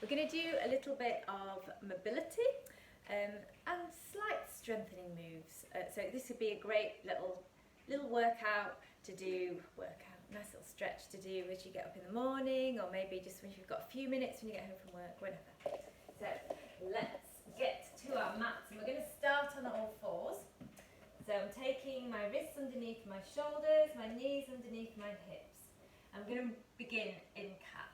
We're going to do a little bit of mobility and slight strengthening moves. So this would be a great little workout to do, nice little stretch to do as you get up in the morning, or maybe just when you've got a few minutes when you get home from work, whenever. So let's get to our mats, and we're going to start on all fours. So I'm taking my wrists underneath my shoulders, my knees underneath my hips. I'm going to begin in cat.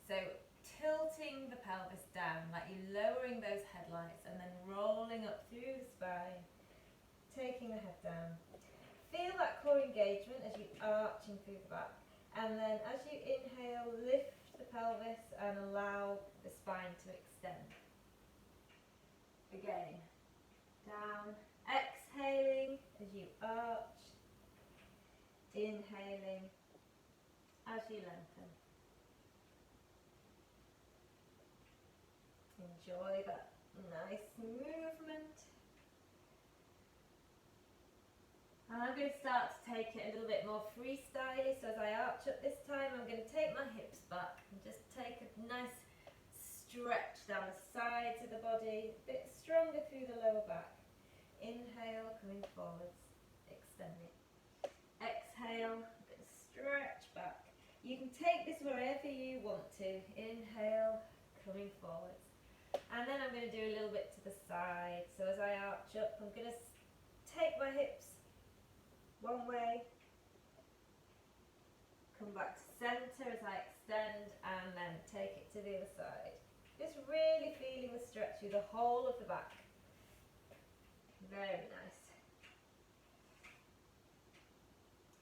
So tilting the pelvis down, like you're lowering those headlights and then rolling up through the spine, taking the head down. Feel that core engagement as you arching through the back, and then as you inhale, lift the pelvis and allow the spine to extend. Again, down, exhaling as you arch, inhaling as you lengthen. Enjoy that nice movement. And I'm going to start to take it a little bit more freestyle. So as I arch up this time, I'm going to take my hips back and just take a nice stretch down the sides of the body, a bit stronger through the lower back. Inhale, coming forwards, extending. Exhale, a bit of stretch back. You can take this wherever you want to. Inhale, coming forwards. And then I'm going to do a little bit to the side. So as I arch up, I'm going to take my hips one way, come back to centre as I extend, and then take it to the other side. Just really feeling the stretch through the whole of the back. Very nice.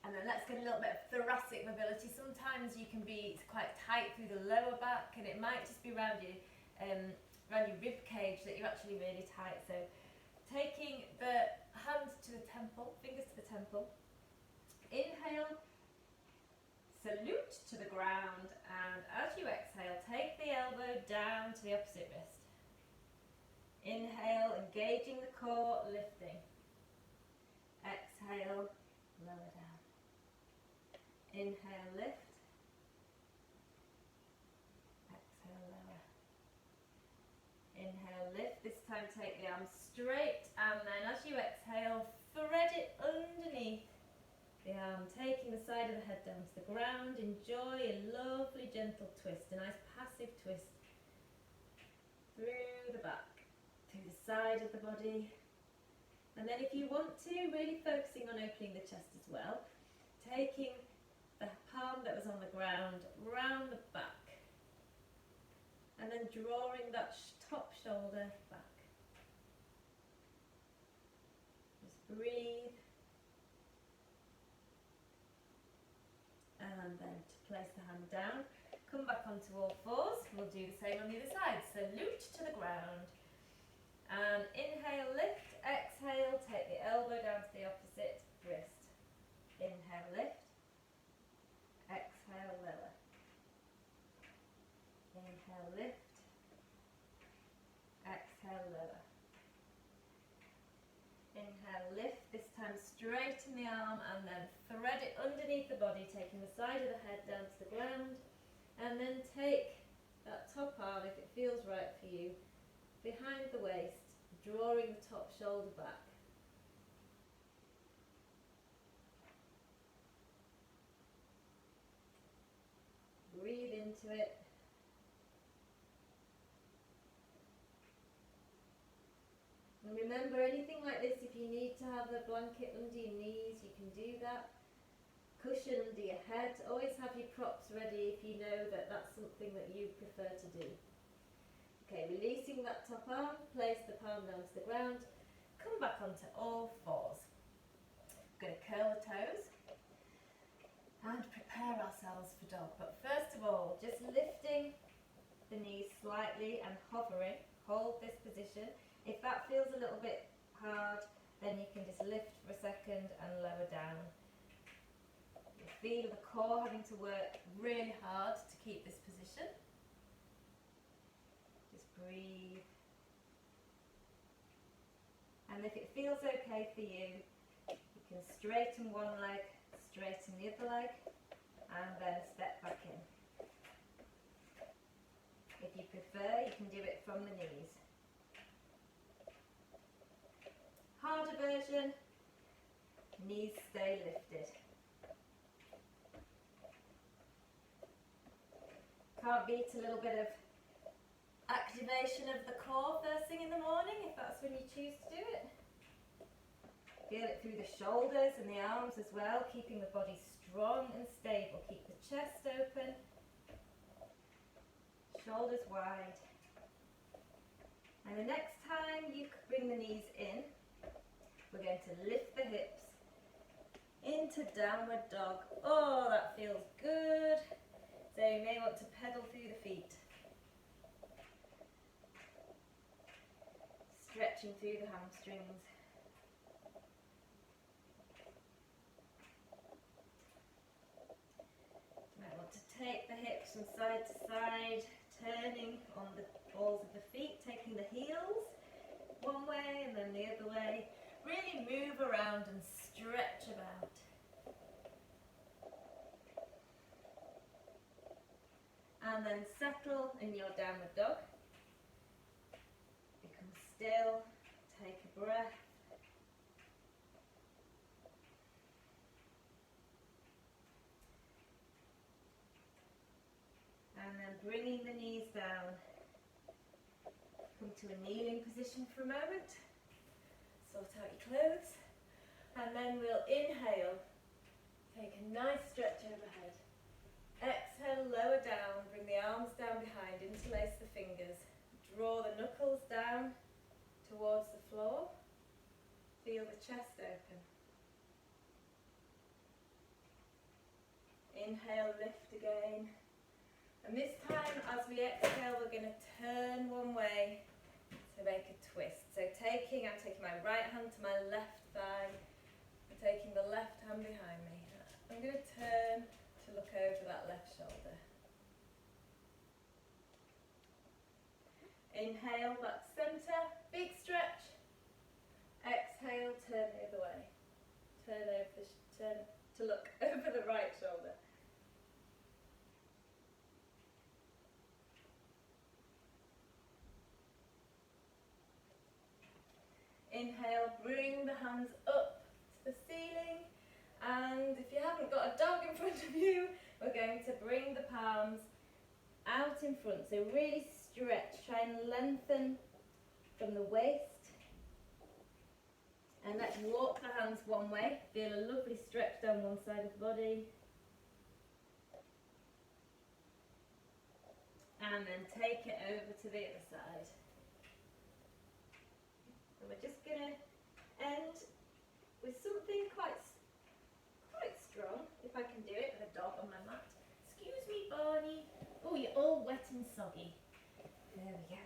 And then let's get a little bit of thoracic mobility. Sometimes you can be quite tight through the lower back, and it might just be around your rib cage that you're actually really tight. So taking the hands to the temple, fingers to the temple. Inhale, salute to the ground, and as you exhale, take the elbow down to the opposite wrist. Inhale, engaging the core, lifting. Exhale, lower down. Inhale, lift. Exhale, lower. Inhale, lift. This time take the arms straight, and then as you exhale, thread it underneath the arm, taking the side of the head down to the ground. Enjoy a lovely gentle twist, a nice passive twist through the back, through the side of the body. And then if you want to, really focusing on opening the chest as well, taking the palm that was on the ground round the back, and then drawing that top shoulder back. Just breathe. And then to place the hand down, come back onto all fours. We'll do the same on the other side. Salute to the ground. And inhale, lift. Exhale, take the elbow down to the opposite wrist. Inhale, lift. Exhale, lower. Inhale, lift. Exhale, lower. Inhale, lift. This time straighten the arm and then thread it underneath the body, taking the side of the head down to the ground. And then take that top arm, if it feels right for you, behind the waist, drawing the top shoulder back. Breathe into it. And remember, anything like this, if you need to have the blanket under your knees, you can do that. Cushion under your head. Always have your props ready if you know that that's something that you prefer to do. Okay, releasing that top arm, place the palm down to the ground, come back onto all fours. We're going to curl the toes and prepare ourselves for dog. But first of all, just lifting the knees slightly and hovering. Hold this position. If that feels a little bit hard, then you can just lift for a second and lower down. You feel the core having to work really hard to keep this position. Just breathe. And if it feels okay for you, you can straighten one leg, straighten the other leg, and then step back in. If if you prefer, you can do it from the knees. Harder version, knees stay lifted. Can't beat a little bit of activation of the core first thing in the morning, if that's when you choose to do it. Feel it through the shoulders and the arms as well, keeping the body strong and stable. Keep the chest open, shoulders wide. And the next time you bring the knees in, we're going to lift the hips into downward dog. Oh, that feels good. So you may want to pedal through the feet. Stretching through the hamstrings. You might want to take the hips from side to side, turning on the balls of the feet, taking the heels one way and then the other way. Really move around and stretch about. And then settle in your downward dog. Become still, take a breath. And then bringing the knees down. Come to a kneeling position for a moment. Sort out your clothes. And then we'll inhale. Take a nice stretch overhead. Exhale, lower down, bring the arms down behind, interlace the fingers. Draw the knuckles down towards the floor. Feel the chest open. Inhale, lift again. And this time, as we exhale, we're going to turn one way to make a twist. So I'm taking my right hand to my left thigh. I'm taking the left hand behind me. I'm going to turn to look over that left shoulder. Inhale, back to centre, big stretch. Exhale, turn the other way. Turn to look over the right shoulder. Inhale, bring the hands up to the ceiling. And if you haven't got a dog in front of you, we're going to bring the palms out in front. So really stretch, try and lengthen from the waist. And let's walk the hands one way. Feel a lovely stretch down one side of the body. And then take it over to the other side. So we're just going to end with something quite strong, if I can do it with a dog on my mat. Excuse me, Barney. Oh, you're all wet and soggy. There we go.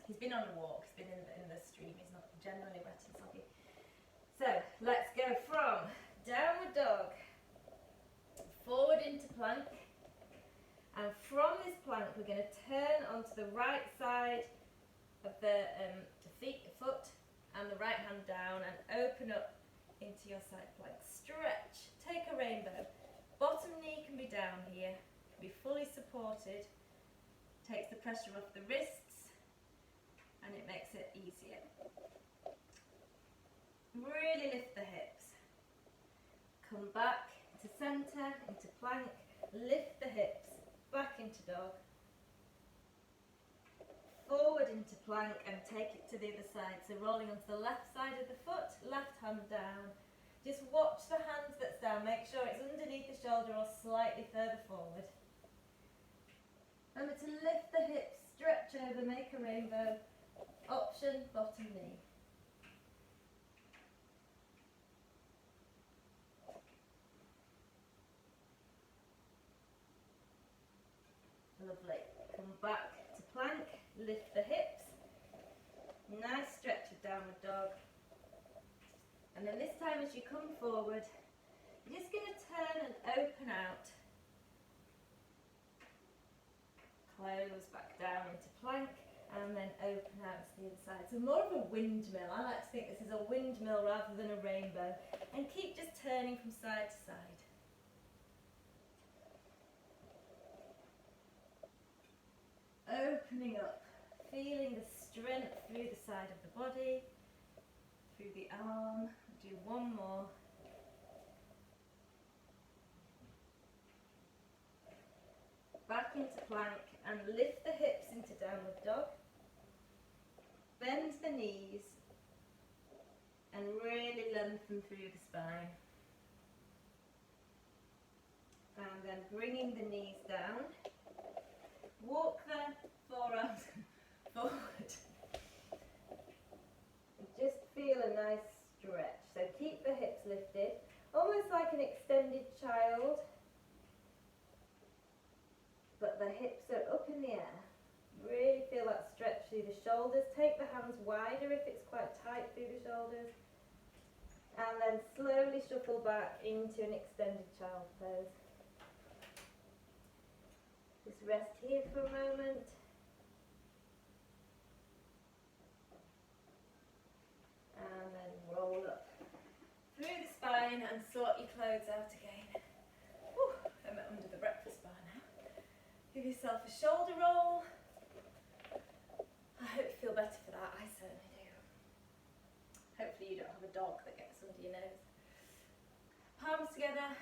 He's been on a walk, he's been in the stream, he's not generally wet and soggy. So, let's go from downward dog, forward into plank, and from this plank we're going to turn onto the right side of the foot, and the right hand down, and open up into your side plank. Stretch, take a rainbow. Bottom knee can be down here, can be fully supported, takes the pressure off the wrists, and it makes it easier. Really lift the hips. Come back to centre, into plank, lift the hips, back into dog. Forward into plank and take it to the other side. So rolling onto the left side of the foot, left hand down. Just watch the hand that's down. Make sure it's underneath the shoulder or slightly further forward. Remember to lift the hips, stretch over, make a rainbow. Option, bottom knee. Lovely. Come back to plank. Lift the hips, nice stretch of downward dog, and then this time as you come forward, you're just going to turn and open out, close back down into plank, and then open out to the other side. So more of a windmill. I like to think this is a windmill rather than a rainbow, and keep just turning from side to side. Open feeling the strength through the side of the body, through the arm. Do one more. Back into plank and lift the hips into downward dog. Bend the knees and really lengthen through the spine. And then bringing the knees down. Walk the forearms forward. And just feel a nice stretch. So keep the hips lifted, almost like an extended child. But the hips are up in the air. Really feel that stretch through the shoulders. Take the hands wider if it's quite tight through the shoulders. And then slowly shuffle back into an extended child pose. Just rest here for a moment. And then roll up through the spine and sort your clothes out again. Whew, I'm under the breakfast bar now. Give yourself a shoulder roll. I hope you feel better for that. I certainly do. Hopefully you don't have a dog that gets under your nose. Palms together.